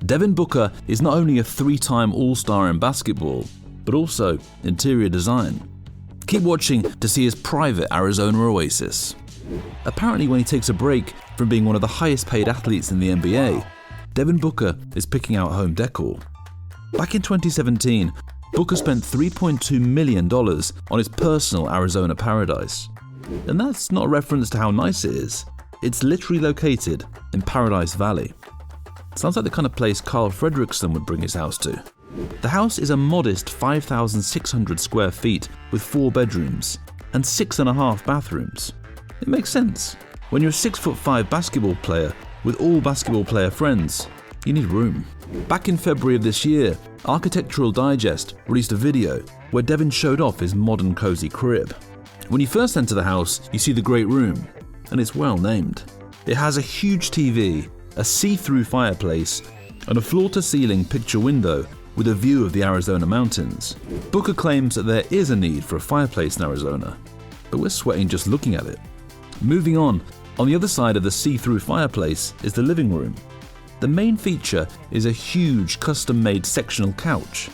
Devin Booker is not only a 3-time All-Star in basketball, but also interior design. Keep watching to see his private Arizona Oasis. Apparently, when he takes a break from being one of the highest paid athletes in the NBA, Devin Booker is picking out home decor. Back in 2017, Booker spent $3.2 million on his personal Arizona paradise. And that's not a reference to how nice it is. It's literally located in Paradise Valley. Sounds like the kind of place Carl Fredrickson would bring his house to. The house is a modest 5,600 square feet with 4 bedrooms and 6.5 bathrooms. It makes sense. When you're a 6'5" basketball player with all basketball player friends, you need room. Back in February of this year, Architectural Digest released a video where Devin showed off his modern cozy crib. When you first enter the house, you see the great room, and it's well named. It has a huge TV, a see-through fireplace, and a floor-to-ceiling picture window with a view of the Arizona mountains. Booker claims that there is a need for a fireplace in Arizona, but we're sweating just looking at it. Moving on the other side of the see-through fireplace is the living room. The main feature is a huge custom-made sectional couch.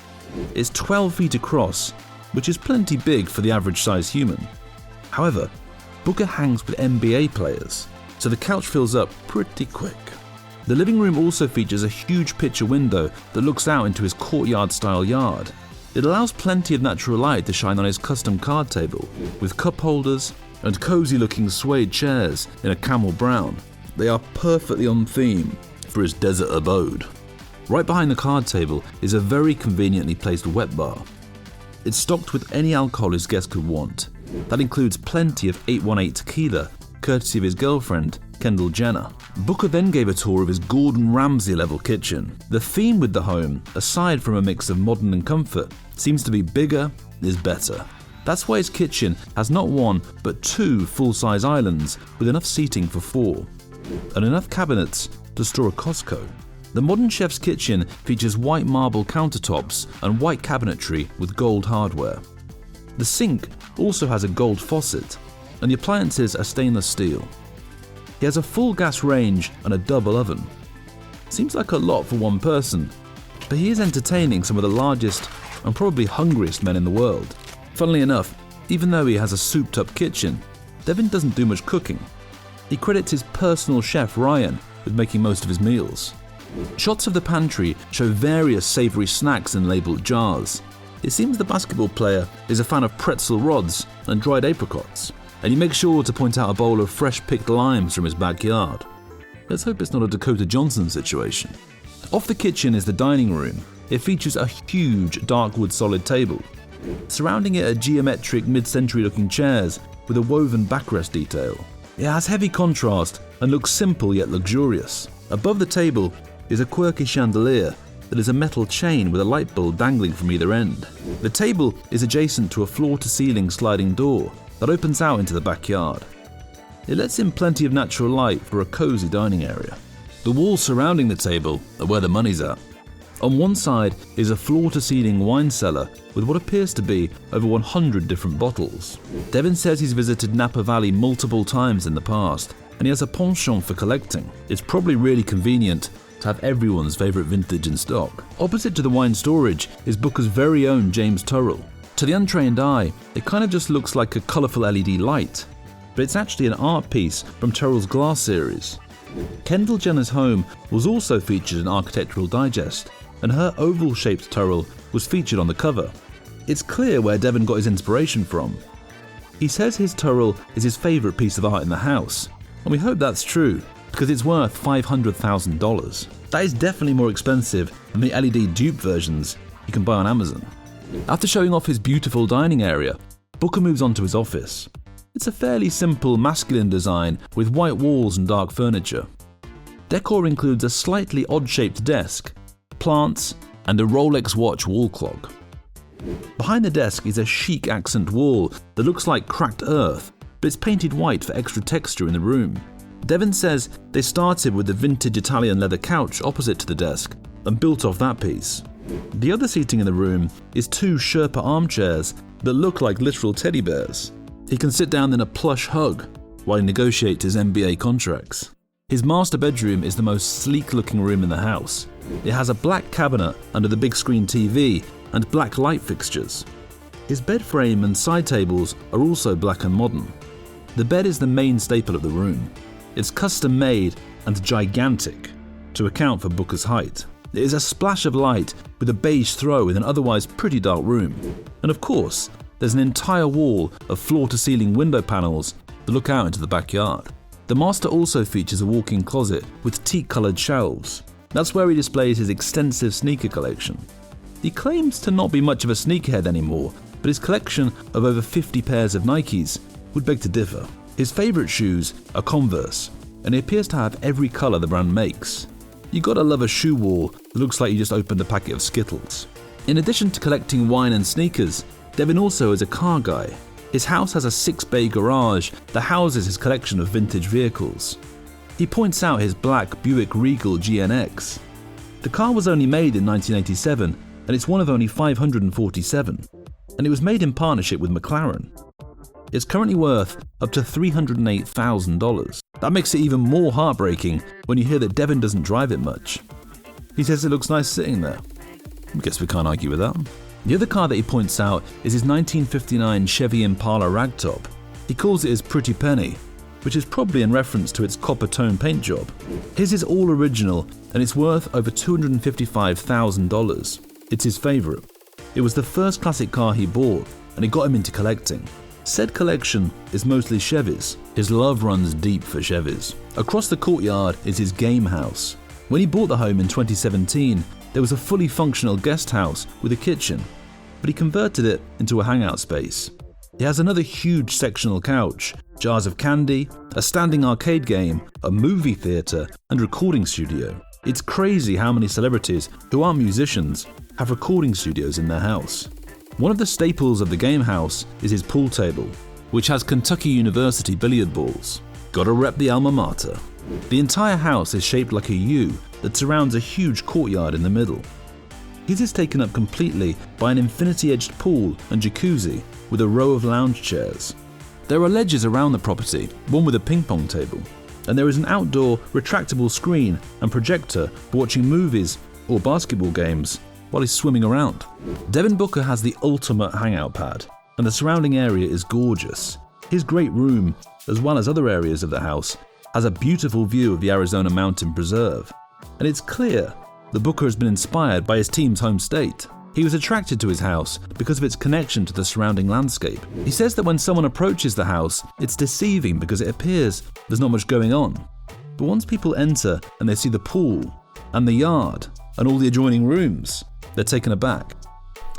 It's 12 feet across, which is plenty big for the average-sized human. However, Booker hangs with NBA players, so the couch fills up pretty quick. The living room also features a huge picture window that looks out into his courtyard-style yard. It allows plenty of natural light to shine on his custom card table, with cup holders and cozy-looking suede chairs in a camel brown. They are perfectly on theme for his desert abode. Right behind the card table is a very conveniently placed wet bar. It's stocked with any alcohol his guests could want. That includes plenty of 818 tequila, courtesy of his girlfriend, Kendall Jenner. Booker then gave a tour of his Gordon Ramsay-level kitchen. The theme with the home, aside from a mix of modern and comfort, seems to be bigger is better. That's why his kitchen has not 1 but 2 full-size islands with enough seating for 4, and enough cabinets to store a Costco. The modern chef's kitchen features white marble countertops and white cabinetry with gold hardware. The sink also has a gold faucet, and the appliances are stainless steel. He has a full gas range and a double oven. Seems like a lot for one person, but he is entertaining some of the largest and probably hungriest men in the world. Funnily enough, even though he has a souped-up kitchen, Devin doesn't do much cooking. He credits his personal chef Ryan with making most of his meals. Shots of the pantry show various savory snacks in labeled jars. It seems the basketball player is a fan of pretzel rods and dried apricots, and he makes sure to point out a bowl of fresh picked limes from his backyard. Let's hope it's not a Dakota Johnson situation. Off the kitchen is the dining room. It features a huge dark wood solid table. Surrounding it are geometric mid-century looking chairs with a woven backrest detail. It has heavy contrast and looks simple yet luxurious. Above the table is a quirky chandelier that is a metal chain with a light bulb dangling from either end. The table is adjacent to a floor-to-ceiling sliding door that opens out into the backyard. It lets in plenty of natural light for a cozy dining area. The walls surrounding the table are where the money's at. On one side is a floor-to-ceiling wine cellar with what appears to be over 100 different bottles. Devin says he's visited Napa Valley multiple times in the past, and he has a penchant for collecting. It's probably really convenient to have everyone's favourite vintage in stock. Opposite to the wine storage is Booker's very own James Turrell. To the untrained eye, it kind of just looks like a colourful LED light, but it's actually an art piece from Turrell's Glass series. Kendall Jenner's home was also featured in Architectural Digest, and her oval-shaped Turrell was featured on the cover. It's clear where Devin got his inspiration from. He says his Turrell is his favourite piece of art in the house, and we hope that's true, because it's worth $500,000. That is definitely more expensive than the LED dupe versions you can buy on Amazon. After showing off his beautiful dining area, Booker moves on to his office. It's a fairly simple masculine design with white walls and dark furniture. Decor includes a slightly odd-shaped desk, plants, and a Rolex watch wall clock. Behind the desk is a chic accent wall that looks like cracked earth, but it's painted white for extra texture in the room. Devin says they started with the vintage Italian leather couch opposite to the desk and built off that piece. The other seating in the room is 2 Sherpa armchairs that look like literal teddy bears. He can sit down in a plush hug while he negotiates his NBA contracts. His master bedroom is the most sleek-looking room in the house. It has a black cabinet under the big screen TV and black light fixtures. His bed frame and side tables are also black and modern. The bed is the main staple of the room. It's custom made and gigantic to account for Booker's height. It is a splash of light with a beige throw in an otherwise pretty dark room. And of course, there's an entire wall of floor-to-ceiling window panels that look out into the backyard. The master also features a walk-in closet with teak-coloured shelves. That's where he displays his extensive sneaker collection. He claims to not be much of a sneakerhead anymore, but his collection of over 50 pairs of Nikes would beg to differ. His favourite shoes are Converse, and he appears to have every colour the brand makes. You gotta love a shoe wall that looks like you just opened a packet of Skittles. In addition to collecting wine and sneakers, Devin also is a car guy. His house has a 6-bay garage that houses his collection of vintage vehicles. He points out his black Buick Regal GNX. The car was only made in 1987 and it's one of only 547, and it was made in partnership with McLaren. It's currently worth up to $308,000. That makes it even more heartbreaking when you hear that Devin doesn't drive it much. He says it looks nice sitting there. I guess we can't argue with that. The other car that he points out is his 1959 Chevy Impala ragtop. He calls it his Pretty Penny, which is probably in reference to its copper tone paint job. His is all original and it's worth over $255,000. It's his favourite. It was the first classic car he bought and it got him into collecting. Said collection is mostly Chevys. His love runs deep for Chevys. Across the courtyard is his game house. When he bought the home in 2017, there was a fully functional guest house with a kitchen, but he converted it into a hangout space. It has another huge sectional couch, jars of candy, a standing arcade game, a movie theatre, and recording studio. It's crazy how many celebrities who aren't musicians have recording studios in their house. One of the staples of the game house is his pool table, which has Kentucky University billiard balls. Gotta rep the alma mater. The entire house is shaped like a U that surrounds a huge courtyard in the middle. His is taken up completely by an infinity-edged pool and jacuzzi with a row of lounge chairs. There are ledges around the property, one with a ping pong table, and there is an outdoor retractable screen and projector for watching movies or basketball games while he's swimming around. Devin Booker has the ultimate hangout pad, and the surrounding area is gorgeous. His great room, as well as other areas of the house, has a beautiful view of the Arizona Mountain Preserve, and it's clear that Booker has been inspired by his team's home state. He was attracted to his house because of its connection to the surrounding landscape. He says that when someone approaches the house, it's deceiving because it appears there's not much going on. But once people enter and they see the pool and the yard and all the adjoining rooms, they're taken aback.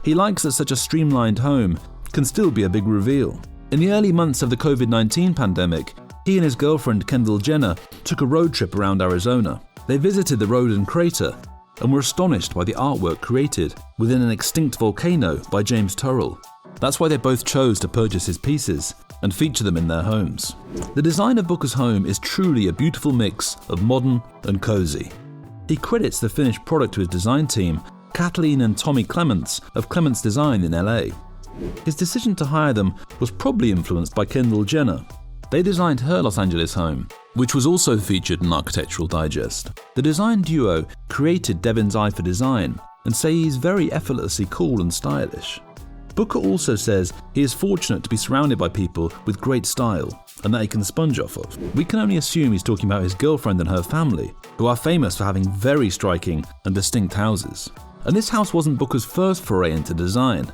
He likes that such a streamlined home can still be a big reveal. In the early months of the COVID-19 pandemic, he and his girlfriend Kendall Jenner took a road trip around Arizona. They visited the Rodin Crater and were astonished by the artwork created within an extinct volcano by James Turrell. That's why they both chose to purchase his pieces and feature them in their homes. The design of Booker's home is truly a beautiful mix of modern and cozy. He credits the finished product to his design team, Kathleen and Tommy Clements of Clements Design in LA. His decision to hire them was probably influenced by Kendall Jenner. They designed her Los Angeles home, which was also featured in Architectural Digest. The design duo created Devin's eye for design and say he's very effortlessly cool and stylish. Booker also says he is fortunate to be surrounded by people with great style and that he can sponge off of. We can only assume he's talking about his girlfriend and her family, who are famous for having very striking and distinct houses. And this house wasn't Booker's first foray into design.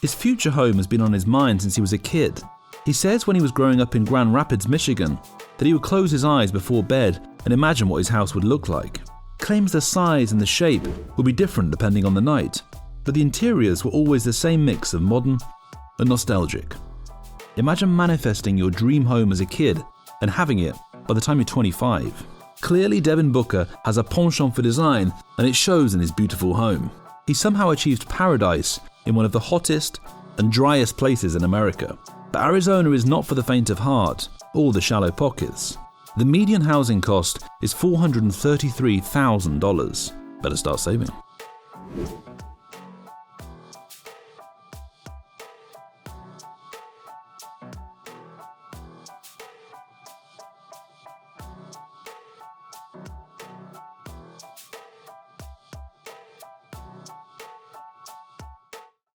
His future home has been on his mind since he was a kid. He says when he was growing up in Grand Rapids, Michigan, that he would close his eyes before bed and imagine what his house would look like. Claims the size and the shape would be different depending on the night, but the interiors were always the same mix of modern and nostalgic. Imagine manifesting your dream home as a kid and having it by the time you're 25. Clearly, Devin Booker has a penchant for design, and it shows in his beautiful home. He somehow achieved paradise in one of the hottest and driest places in America. But Arizona is not for the faint of heart or the shallow pockets. The median housing cost is $433,000. Better start saving.